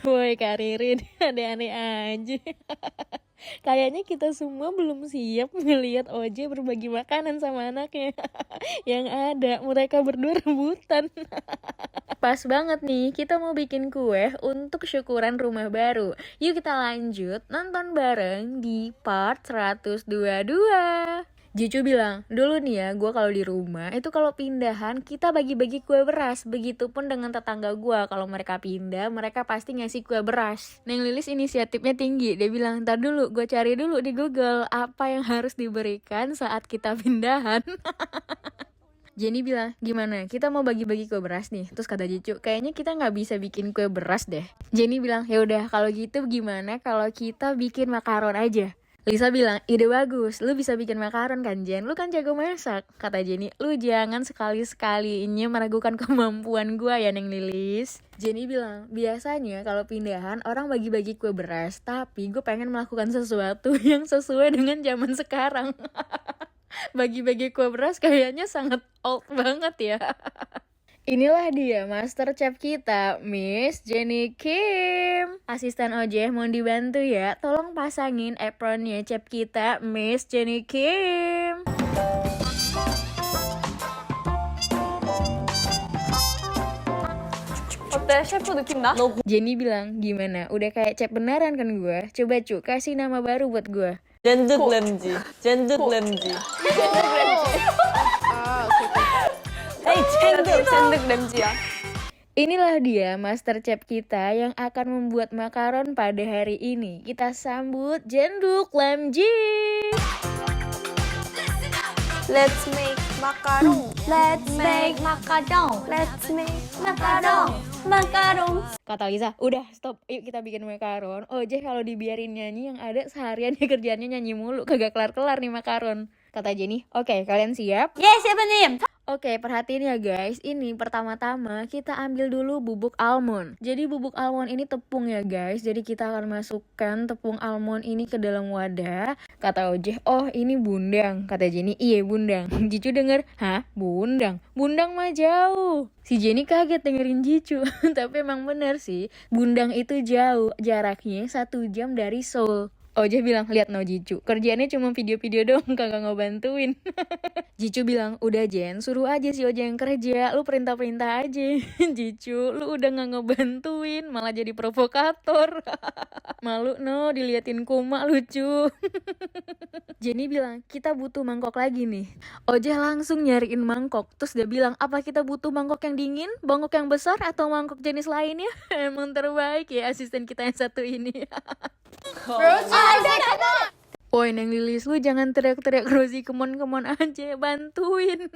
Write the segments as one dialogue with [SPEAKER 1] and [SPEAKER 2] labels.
[SPEAKER 1] Woi Karirin, aneh-aneh aja. Kayaknya kita semua belum siap ngelihat Oje berbagi makanan sama anaknya. Yang ada, mereka berdua rebutan. Pas banget nih, kita mau bikin kue untuk syukuran rumah baru. Yuk kita lanjut nonton bareng di part 122. Jucu bilang, dulu nih ya, gue kalau di rumah itu kalau pindahan kita bagi-bagi kue beras. Begitupun dengan tetangga gue, kalau mereka pindah mereka pasti ngasih kue beras. Neng Lilis inisiatifnya tinggi, dia bilang, ntar dulu gue cari dulu di Google apa yang harus diberikan saat kita pindahan. Jenny bilang, gimana? Kita mau bagi-bagi kue beras nih. Terus kata Jicu, kayaknya kita nggak bisa bikin kue beras deh. Jenny bilang, ya udah kalau gitu gimana kalau kita bikin makaron aja? Lisa bilang, ide bagus, lu bisa bikin makaron kan Jen, lu kan jago masak. Kata Jenny, lu jangan sekali-sekalinya meragukan kemampuan gua ya Neng Lilis. Jenny bilang, biasanya kalau pindahan orang bagi-bagi kue beras, tapi gue pengen melakukan sesuatu yang sesuai dengan zaman sekarang. Bagi-bagi kue beras kayaknya sangat old banget ya. Inilah dia master chef kita, Miss Jenny Kim. Asisten Ojeh mau dibantu ya, tolong pasangin apronnya chef kita, Miss Jenny Kim.
[SPEAKER 2] 어때? 셰프 느낌 나?
[SPEAKER 1] Jenny bilang, gimana? Udah kayak chef beneran kan gue? Coba Cu, kasih nama baru buat gue.
[SPEAKER 3] 젠득 램지. 젠득 램지. 에이
[SPEAKER 2] 젠득 램지야.
[SPEAKER 1] Inilah dia master chef kita yang akan membuat makaron pada hari ini. Kita sambut Jenduk Lemji.
[SPEAKER 2] Let's make macaron.
[SPEAKER 4] Let's make macaroni.
[SPEAKER 2] Let's make
[SPEAKER 4] Macaroni. Macaroni.
[SPEAKER 1] Kata Lisa, udah stop, yuk kita bikin makaron. Ojeh kalau dibiarin nyanyi yang ada seharian dia kerjaannya nyanyi mulu, kagak kelar-kelar nih makaron. Kata Jenny, oke, kalian siap?
[SPEAKER 4] Yes, 셰프님.
[SPEAKER 1] Oke, perhatiin ya guys, ini pertama-tama kita ambil dulu bubuk almond. Jadi bubuk almond ini tepung ya guys, jadi kita akan masukkan tepung almond ini ke dalam wadah. Kata Ojeh, oh ini bundang. Kata Jenny, iya bundang. Jicu denger, hah bundang? Bundang mah jauh. Si Jenny kaget dengerin Jicu, tapi emang bener sih, bundang itu jauh, jaraknya 1 jam dari Seoul. Ojeh bilang, lihat no Jicu, kerjaannya cuma video-video doang, kagak ngebantuin. Jicu bilang, udah Jen, suruh aja si Ojeh yang kerja, lu perintah-perintah aja. Jicu, lu udah gak ngebantuin, malah jadi provokator. Malu no, diliatin Kuma lucu. Jenny bilang, kita butuh mangkok lagi nih. Ojeh langsung nyariin mangkok, terus dia bilang, apa kita butuh mangkok yang dingin, mangkok yang besar, atau mangkok jenis lainnya? Emang terbaik ya asisten kita yang satu ini. Woi Neng Lilis, lu jangan teriak-teriak Rosie, kemon-kemon aja, bantuin.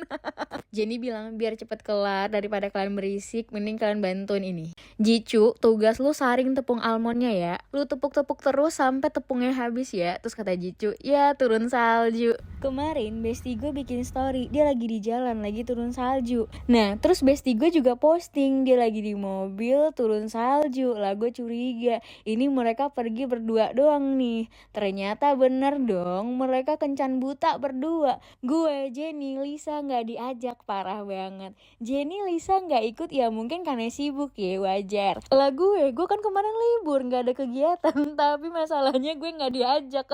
[SPEAKER 1] Jenny bilang, biar cepet kelar daripada kalian berisik, mending kalian bantuin ini. Jicu, tugas lu saring tepung almondnya ya. Lu tepuk-tepuk terus sampai tepungnya habis ya. Terus kata Jicu, ya turun salju. Kemarin bestie gue bikin story, dia lagi di jalan, lagi turun salju. Nah, terus bestie gue juga posting, dia lagi di mobil, turun salju. Lah gue curiga, ini mereka pergi berdua doang nih. Ternyata bener dong, mereka kencan buta berdua. Gue, Jenny, Lisa gak diajak, parah banget. Jenny, Lisa gak ikut ya mungkin karena sibuk ya, wajar. Lah gue kan kemarin libur, gak ada kegiatan. Tapi masalahnya gue gak diajak.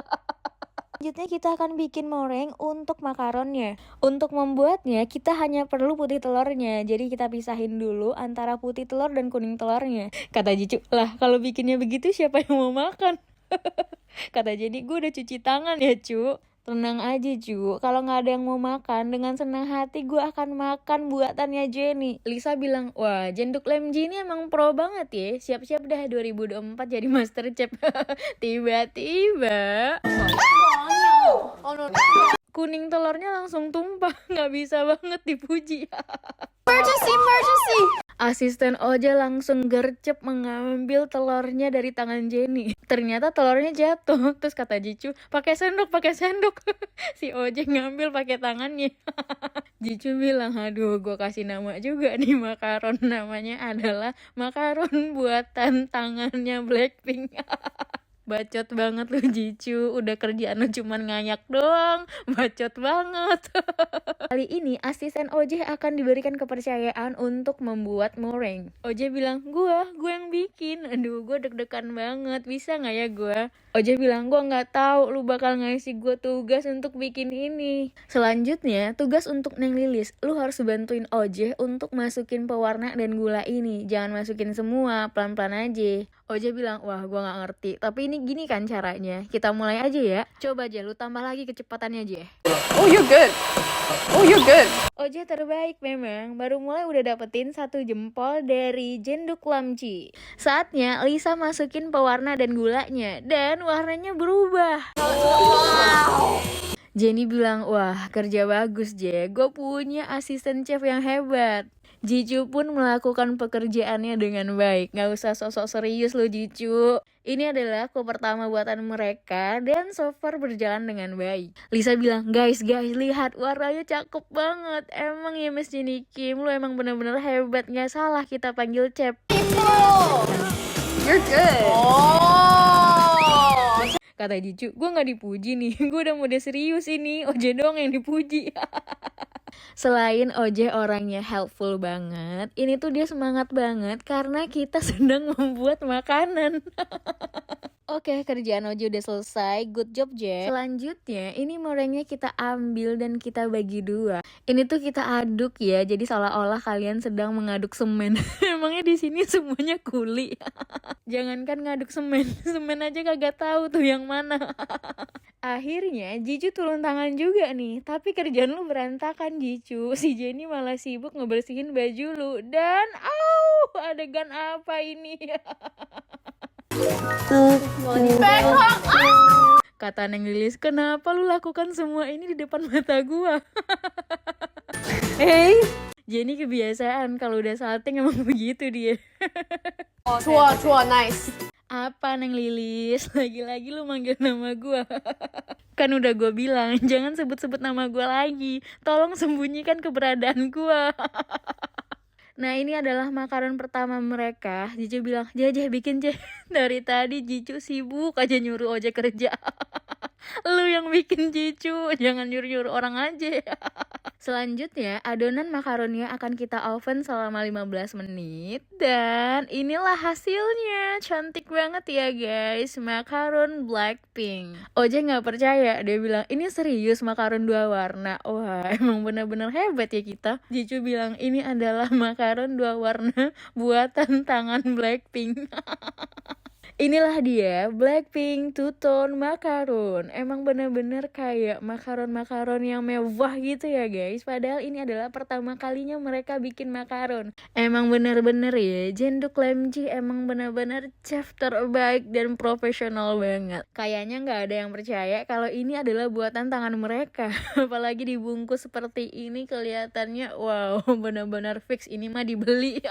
[SPEAKER 1] Selanjutnya kita akan bikin moreng untuk makaronnya. Untuk membuatnya kita hanya perlu putih telurnya. Jadi kita pisahin dulu antara putih telur dan kuning telurnya. Kata Jicu, lah kalau bikinnya begitu siapa yang mau makan? Kata Jenny, gue udah cuci tangan ya cu. Tenang aja cu, kalau gak ada yang mau makan, dengan senang hati gue akan makan buatannya Jenny. Lisa bilang, wah Jenduk Lemji ini emang pro banget ya. Siap-siap dah 2024 jadi master chef. Tiba-tiba kuning telurnya langsung tumpah, nggak bisa banget dipuji.
[SPEAKER 2] emergency.
[SPEAKER 1] Asisten Oja langsung gercep mengambil telurnya dari tangan Jenny. Ternyata telurnya jatuh. Terus kata Jicu, pakai sendok. Si Oja ngambil pakai tangannya. Jicu bilang, aduh gue kasih nama juga nih makaron. Namanya adalah makaron buatan tangannya Blackpink. Bacot banget lu Jicu, udah kerjaan lu cuman ngayak doang, bacot banget. Kali ini asisten OJ akan diberikan kepercayaan untuk membuat meringue. OJ bilang, gue yang bikin. Aduh, gue deg-degan banget, bisa gak ya gue? OJ bilang, gue gak tahu lu bakal ngasih gue tugas untuk bikin ini. Selanjutnya, tugas untuk Neng Lilis, lu harus bantuin OJ untuk masukin pewarna dan gula ini. Jangan masukin semua, pelan-pelan aja. OJ bilang, wah gue gak ngerti, tapi ini gini kan caranya. Kita mulai aja ya. Coba aja lu tambah lagi kecepatannya aja.
[SPEAKER 2] Oh, you're good. Oh, you're good.
[SPEAKER 1] OJ terbaik memang, baru mulai udah dapetin 1 jempol dari Jenduk Lamci. Saatnya Lisa masukin pewarna dan gulanya, dan warnanya berubah. Jenny bilang, wah kerja bagus Je, gue punya asisten chef yang hebat. Jicu pun melakukan pekerjaannya dengan baik. Gak usah sosok serius lo Jicu. Ini adalah kue pertama buatan mereka dan so far berjalan dengan baik. Lisa bilang, guys lihat warnanya cakep banget. Emang ya Miss Jenny Kim, lu emang bener-bener hebat. Gak salah kita panggil chef.
[SPEAKER 2] You're good.
[SPEAKER 1] Kata Jicu, gue gak dipuji nih. Gue udah mode serius ini. OJ doang yang dipuji. Selain OJ orangnya helpful banget, ini tuh dia semangat banget karena kita sedang membuat makanan. Oke, kerjaan OJ udah selesai, good job Je. Selanjutnya, ini meringuenya kita ambil dan kita bagi 2. Ini tuh kita aduk ya, jadi seolah-olah kalian sedang mengaduk semen. Emangnya di sini semuanya kuli? Jangankan ngaduk semen, semen aja kagak tahu tuh yang mana. Akhirnya Jicu turun tangan juga nih, tapi kerjaan lu berantakan Jicu. Si Jenny malah sibuk ngebersihin baju lu. Dan adegan apa ini? Kata Neng Lilis, kenapa lu lakukan semua ini di depan mata gua?
[SPEAKER 2] Hey.
[SPEAKER 1] Jenny kebiasaan kalau udah salting emang begitu dia.
[SPEAKER 2] Chua, nice.
[SPEAKER 1] Apa Neng Lilis? Lagi-lagi lu manggil nama gua. Kan udah gua bilang, jangan sebut-sebut nama gua lagi. Tolong sembunyikan keberadaan gua. Nah ini adalah makanan pertama mereka. Jicu bilang, Jajah bikin Je. Dari tadi Jicu sibuk aja nyuruh OJ kerja. Lu yang bikin Jicu, jangan nyuruh-nyuruh orang aja. Selanjutnya, adonan makaronnya akan kita oven selama 15 menit. Dan inilah hasilnya. Cantik banget ya guys, makaron Blackpink. OJ gak percaya, dia bilang, ini serius makaron 2 warna. Wah, emang bener-bener hebat ya kita. Jicu bilang, ini adalah makaron 2 warna buatan tangan Blackpink. Inilah dia Blackpink Two Tone Macaron. Emang bener-bener kayak makaron-makaron yang mewah gitu ya guys. Padahal ini adalah pertama kalinya mereka bikin makaron. Emang bener-bener ya, Jenduk Lamci emang bener-bener chef terbaik dan profesional banget. Kayaknya gak ada yang percaya kalau ini adalah buatan tangan mereka. Apalagi dibungkus seperti ini, kelihatannya wow, bener-bener fix ini mah dibeli.